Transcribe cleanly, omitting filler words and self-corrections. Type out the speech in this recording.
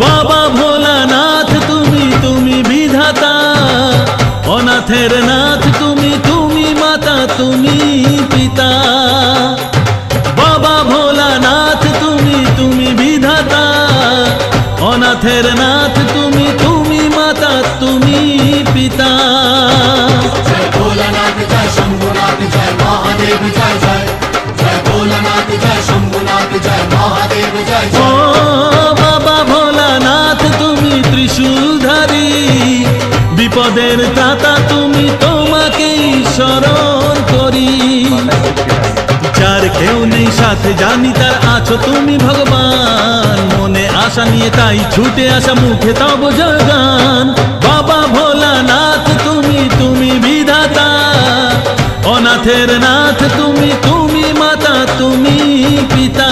বাবা ভোলানাথ তুমি তুমি বিধাতা, অনাথের নাথ তুমি তুমি মাতা তুমি পিতা। বাবা ভোলানাথ তুমি তুমি বিধাতা, অনাথের নাথ তুমি তুমি মাতা তুমি পিতা। জয় ভোলানাথ জয় শম্ভুনাথ জয় মহাদেব জয় জয়, জয় ভোলানাথ জয় শম্ভুনাথ জয় মহাদেব জয় ও জয়। বাবা ভোলানাথ তুমি ত্রিশূলধারী, বিপদের দাতা তুমি তোমাকেই শরণ করি। যার কেউ নেই সাথে জানি তার আছো তুমি ভগবান, মনে আশা নিয়ে তাই ছুটে আসা মুখে তব জয়গান। বাবা ভোলানাথ তুমি তুমি বিধাতা, অনাথের নাথ তুমি তুমি মাতা তুমি পিতা।